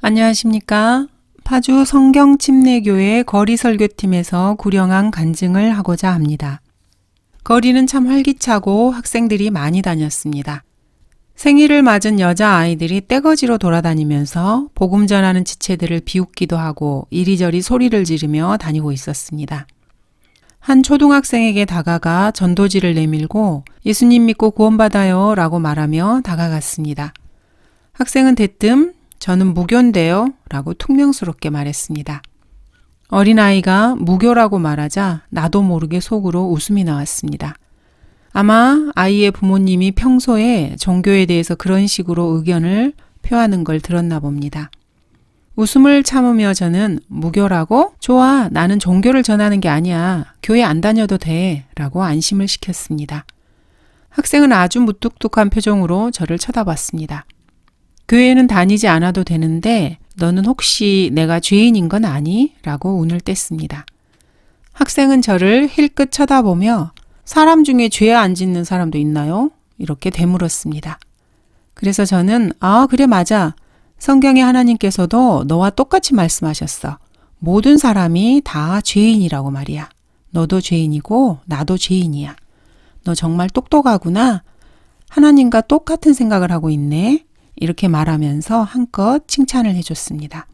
안녕하십니까? 파주 성경침례교회 거리설교팀에서 구령항 간증을 하고자 합니다. 거리는 참 활기차고 학생들이 많이 다녔습니다. 생일을 맞은 여자아이들이 떼거지로 돌아다니면서 복음 전하는 지체들을 비웃기도 하고 이리저리 소리를 지르며 다니고 있었습니다. 한 초등학생에게 다가가 전도지를 내밀고 예수님 믿고 구원받아요 라고 말하며 다가갔습니다. 학생은 대뜸 저는 무교인데요 라고 퉁명스럽게 말했습니다. 어린아이가 무교라고 말하자 나도 모르게 속으로 웃음이 나왔습니다. 아마 아이의 부모님이 평소에 종교에 대해서 그런 식으로 의견을 표하는 걸 들었나 봅니다. 웃음을 참으며 저는 무교라고? 좋아, 나는 종교를 전하는 게 아니야. 교회 안 다녀도 돼 라고 안심을 시켰습니다. 학생은 아주 무뚝뚝한 표정으로 저를 쳐다봤습니다. 교회는 다니지 않아도 되는데 너는 혹시 내가 죄인인 건 아니? 라고 운을 뗐습니다. 학생은 저를 힐끗 쳐다보며 사람 중에 죄 안 짓는 사람도 있나요? 이렇게 되물었습니다. 그래서 저는 그래 맞아. 성경에 하나님께서도 너와 똑같이 말씀하셨어. 모든 사람이 다 죄인이라고 말이야. 너도 죄인이고 나도 죄인이야. 너 정말 똑똑하구나. 하나님과 똑같은 생각을 하고 있네. 이렇게 말하면서 한껏 칭찬을 해줬습니다.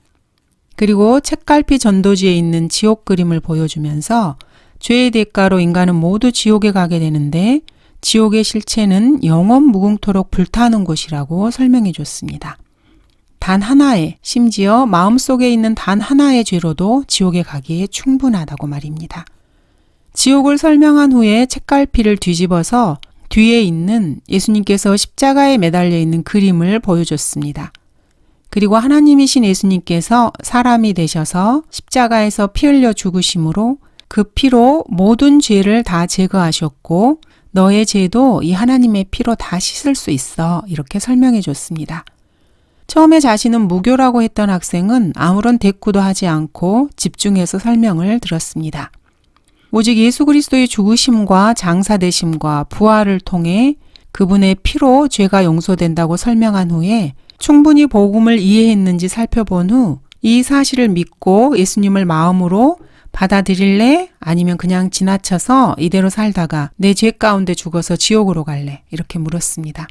그리고 책갈피 전도지에 있는 지옥 그림을 보여주면서 죄의 대가로 인간은 모두 지옥에 가게 되는데 지옥의 실체는 영원 무궁토록 불타는 곳이라고 설명해 줬습니다. 단 하나의, 심지어 마음속에 있는 단 하나의 죄로도 지옥에 가기에 충분하다고 말입니다. 지옥을 설명한 후에 책갈피를 뒤집어서 뒤에 있는 예수님께서 십자가에 매달려 있는 그림을 보여줬습니다. 그리고 하나님이신 예수님께서 사람이 되셔서 십자가에서 피 흘려 죽으심으로 그 피로 모든 죄를 다 제거하셨고 너의 죄도 이 하나님의 피로 다 씻을 수 있어 이렇게 설명해 줬습니다. 처음에 자신은 무교라고 했던 학생은 아무런 대꾸도 하지 않고 집중해서 설명을 들었습니다. 오직 예수 그리스도의 죽으심과 장사되심과 부활을 통해 그분의 피로 죄가 용서된다고 설명한 후에 충분히 복음을 이해했는지 살펴본 후 이 사실을 믿고 예수님을 마음으로 받아들일래? 아니면 그냥 지나쳐서 이대로 살다가 내 죄 가운데 죽어서 지옥으로 갈래? 이렇게 물었습니다.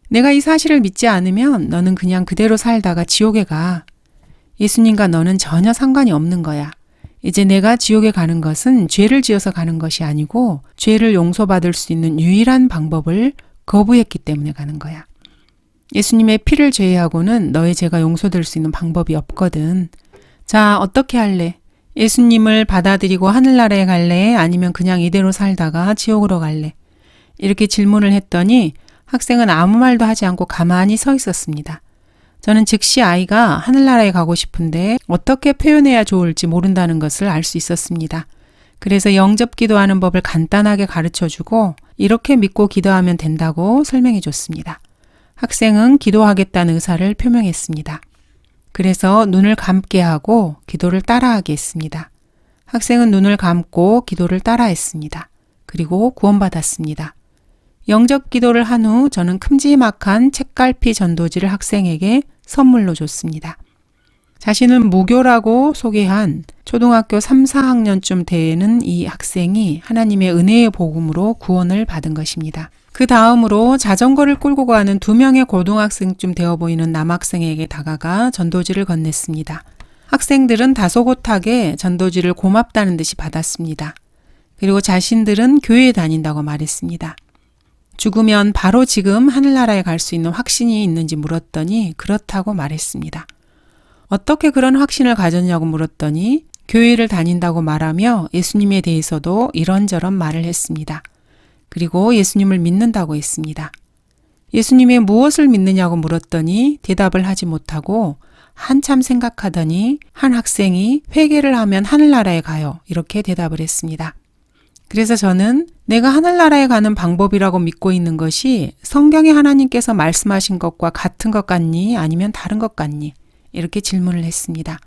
내가 이 사실을 믿지 않으면 너는 그냥 그대로 살다가 지옥에 가. 예수님과 너는 전혀 상관이 없는 거야. 이제 내가 지옥에 가는 것은 죄를 지어서 가는 것이 아니고 죄를 용서받을 수 있는 유일한 방법을 거부했기 때문에 가는 거야. 예수님의 피를 제외하고는 너의 죄가 용서될 수 있는 방법이 없거든. 자, 어떻게 할래? 예수님을 받아들이고 하늘나라에 갈래? 아니면 그냥 이대로 살다가 지옥으로 갈래? 이렇게 질문을 했더니 학생은 아무 말도 하지 않고 가만히 서 있었습니다. 저는 즉시 아이가 하늘나라에 가고 싶은데 어떻게 표현해야 좋을지 모른다는 것을 알 수 있었습니다. 그래서 영접 기도하는 법을 간단하게 가르쳐주고 이렇게 믿고 기도하면 된다고 설명해 줬습니다. 학생은 기도하겠다는 의사를 표명했습니다. 그래서 눈을 감게 하고 기도를 따라하게 했습니다. 학생은 눈을 감고 기도를 따라했습니다. 그리고 구원받았습니다. 영접 기도를 한 후 저는 큼지막한 책갈피 전도지를 학생에게 선물로 줬습니다. 자신은 무교라고 소개한 초등학교 3, 4학년쯤 되는 이 학생이 하나님의 은혜의 복음으로 구원을 받은 것입니다. 그 다음으로 자전거를 끌고 가는 2명의 고등학생쯤 되어 보이는 남학생에게 다가가 전도지를 건넸습니다. 학생들은 다소곳하게 전도지를 고맙다는 듯이 받았습니다. 그리고 자신들은 교회에 다닌다고 말했습니다. 죽으면 바로 지금 하늘나라에 갈 수 있는 확신이 있는지 물었더니 그렇다고 말했습니다. 어떻게 그런 확신을 가졌냐고 물었더니 교회를 다닌다고 말하며 예수님에 대해서도 이런저런 말을 했습니다. 그리고 예수님을 믿는다고 했습니다. 예수님의 무엇을 믿느냐고 물었더니 대답을 하지 못하고 한참 생각하더니 한 학생이 회개를 하면 하늘나라에 가요. 이렇게 대답을 했습니다. 그래서 저는 내가 하늘나라에 가는 방법이라고 믿고 있는 것이 성경에 하나님께서 말씀하신 것과 같은 것 같니? 아니면 다른 것 같니? 이렇게 질문을 했습니다.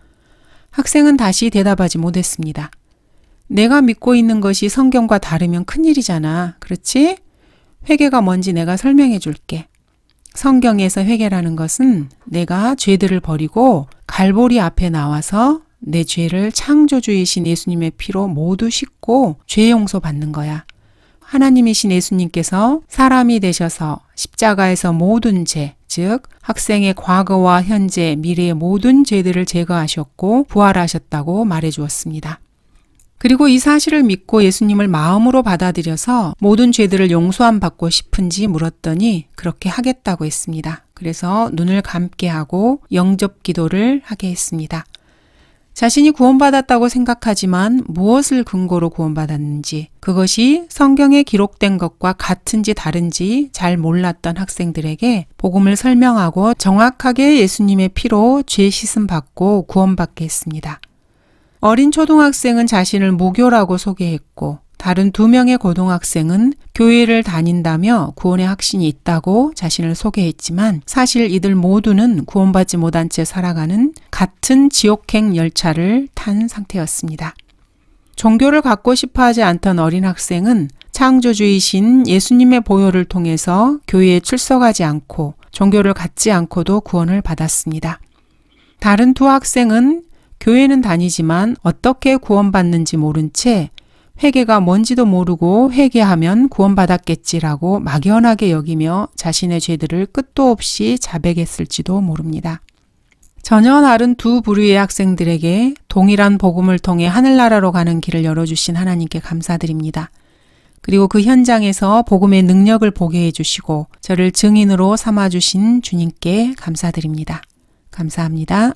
학생은 다시 대답하지 못했습니다. 내가 믿고 있는 것이 성경과 다르면 큰일이잖아. 그렇지? 회개가 뭔지 내가 설명해 줄게. 성경에서 회개라는 것은 내가 죄들을 버리고 갈보리 앞에 나와서 내 죄를 창조주이신 예수님의 피로 모두 씻고 죄 용서 받는 거야. 하나님이신 예수님께서 사람이 되셔서 십자가에서 모든 죄, 즉 학생의 과거와 현재, 미래의 모든 죄들을 제거하셨고 부활하셨다고 말해 주었습니다. 그리고 이 사실을 믿고 예수님을 마음으로 받아들여서 모든 죄들을 용서함 받고 싶은지 물었더니 그렇게 하겠다고 했습니다. 그래서 눈을 감게 하고 영접 기도를 하게 했습니다. 자신이 구원받았다고 생각하지만 무엇을 근거로 구원받았는지, 그것이 성경에 기록된 것과 같은지 다른지 잘 몰랐던 학생들에게 복음을 설명하고 정확하게 예수님의 피로 죄 씻음 받고 구원받게 했습니다. 어린 초등학생은 자신을 무교라고 소개했고 다른 2명의 고등학생은 교회를 다닌다며 구원의 확신이 있다고 자신을 소개했지만 사실 이들 모두는 구원받지 못한 채 살아가는 같은 지옥행 열차를 탄 상태였습니다. 종교를 갖고 싶어 하지 않던 어린 학생은 창조주이신 예수님의 보혈을 통해서 교회에 출석하지 않고 종교를 갖지 않고도 구원을 받았습니다. 다른 2 학생은 교회는 다니지만 어떻게 구원받는지 모른 채 회개가 뭔지도 모르고 회개하면 구원받았겠지라고 막연하게 여기며 자신의 죄들을 끝도 없이 자백했을지도 모릅니다. 전혀 다른 2 부류의 학생들에게 동일한 복음을 통해 하늘나라로 가는 길을 열어주신 하나님께 감사드립니다. 그리고 그 현장에서 복음의 능력을 보게 해주시고 저를 증인으로 삼아주신 주님께 감사드립니다. 감사합니다.